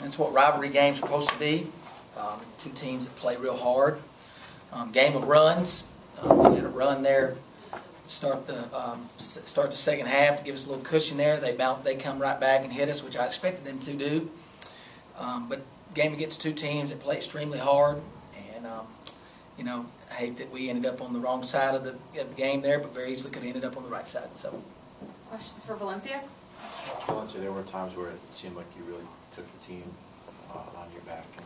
That's what rivalry games are supposed to be. Two teams that play real hard. Game of runs. We had a run there. Start the second half to give us a little cushion there. They come right back and hit us, which I expected them to do. But game against two teams that play extremely hard, and I hate that we ended up on the wrong side of the game there, but very easily could have ended up on the right side. So, questions for Valencia? Valencia, there were times where it seemed like you really took the team on your back and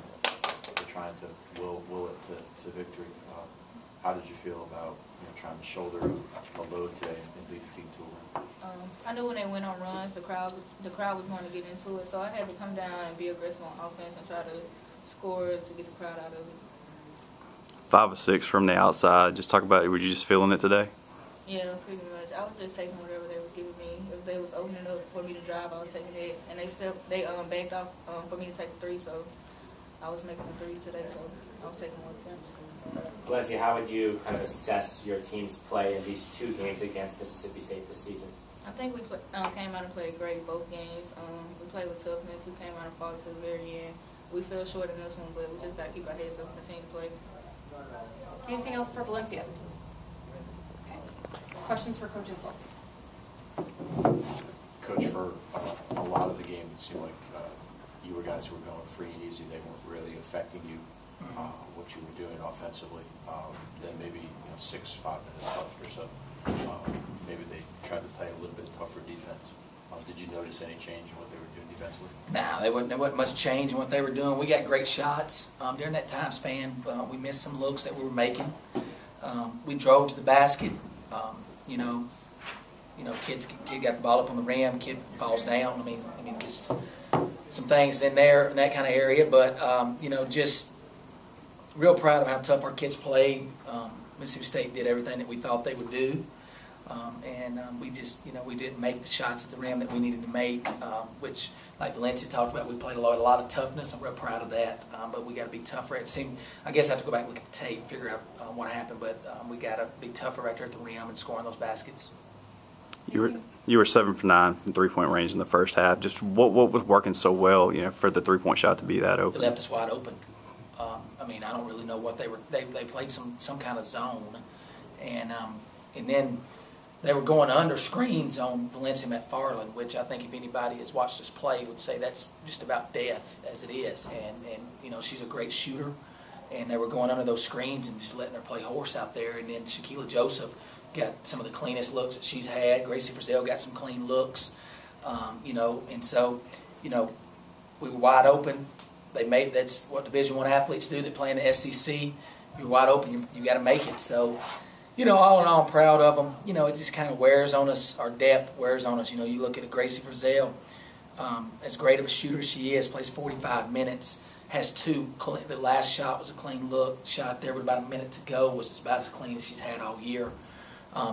were trying to will it to victory. How did you feel about trying to shoulder a load today and lead the team to a win? I knew when they went on runs, the crowd was going to get into it, so I had to come down and be aggressive on offense and try to score to get the crowd out of it. 5 of 6 from the outside. Just talk about it. Were you just feeling it today? Yeah, pretty much. I was just taking whatever they were giving me. If they was opening up for me to drive, I was taking it, and they backed off for me to take the 3, so I was making the 3 today, so I was taking more attempts. Valencia, how would you kind of assess your team's play in these 2 games against Mississippi State this season? I think we came out and played great both games. We played with toughness. We came out and fought to the very end. We fell short in this one, but we just got to keep our heads up and continue to play. Anything else for Valencia? Okay. Questions for Coach Insell? Coach, for a lot of the game, it seemed like you were guys who were going free and easy. They weren't really affecting you, what you were doing offensively. Then maybe 5 minutes left or so. Maybe they tried to play a little bit tougher defense. Did you notice any change in what they were doing defensively? No, there wasn't much change in what they were doing. We got great shots during that time span. We missed some looks that we were making. We drove to the basket. Kid got the ball up on the rim. Kid falls down. I mean, just some things in there in that kind of area. But just real proud of how tough our kids played. Mississippi State did everything that we thought they would do. We just, we didn't make the shots at the rim that we needed to make, which, like Valencia talked about, we played a lot of toughness. I'm real proud of that, but we got to be tougher. I guess I have to go back and look at the tape, figure out what happened, but we got to be tougher right there at the rim and scoring those baskets. You were 7 for 9 from 3-point range in the first half. Just what was working so well, for the 3-point shot to be that open? It left us wide open. I don't really know what they were. They played some kind of zone, and then they were going under screens on Valencia McFarland, which I think if anybody has watched us play would say that's just about death as it is. And she's a great shooter, and they were going under those screens and just letting her play horse out there. And then Shaquilla Joseph got some of the cleanest looks that she's had. Gracie Frizzell got some clean looks, and so we were wide open. That's what Division I athletes do that play in the SEC. You're wide open, you got to make it. So, all in all, I'm proud of them. It just kind of wears on us. Our depth wears on us. You look at a Gracie Frizzell, as great of a shooter as she is, plays 45 minutes, has 2. The last shot was a clean look. Shot there with about a minute to go was about as clean as she's had all year.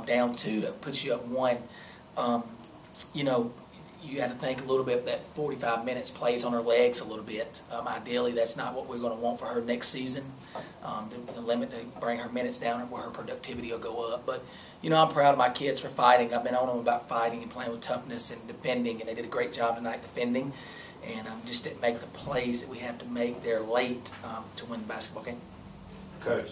Down 2, that puts you up 1. You got to think a little bit that 45 minutes plays on her legs a little bit. Ideally, that's not what we're going to want for her next season. To bring her minutes down where her productivity will go up. But I'm proud of my kids for fighting. I've been on them about fighting and playing with toughness and defending, and they did a great job tonight defending. And just didn't make the plays that we have to make there late to win the basketball game. Coach,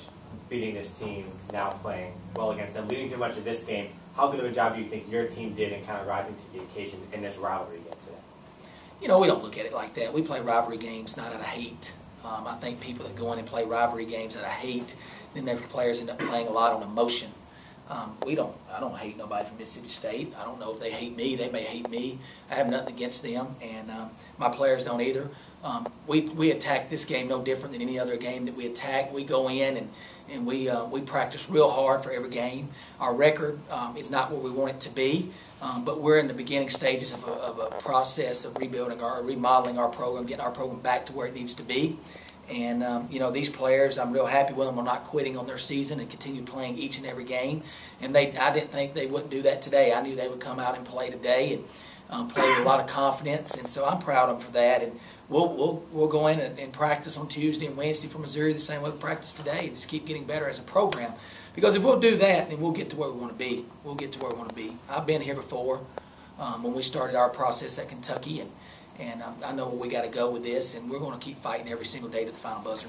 beating this team, now playing well against them, leading through much of this game. How good of a job do you think your team did in kind of rising to the occasion in this rivalry game today? We don't look at it like that. We play rivalry games not out of hate. I think people that go in and play rivalry games out of hate, then their players end up playing a lot on emotion. I don't hate nobody from Mississippi State. I don't know if they hate me. They may hate me. I have nothing against them, and my players don't either. We attack this game no different than any other game that we attack. We go in and we practice real hard for every game. Our record is not where we want it to be, but we're in the beginning stages of a process of remodeling our program, getting our program back to where it needs to be. And these players, I'm real happy with them. I'm not quitting on their season and continue playing each and every game. And I didn't think they wouldn't do that today. I knew they would come out and play today and play with a lot of confidence. And so I'm proud of them for that. And we'll go in and practice on Tuesday and Wednesday for Missouri the same way we practice today. Just keep getting better as a program. Because if we'll do that, then we'll get to where we want to be. We'll get to where we want to be. I've been here before when we started our process at Kentucky, And I know where we got to go with this, and we're going to keep fighting every single day to the final buzzer.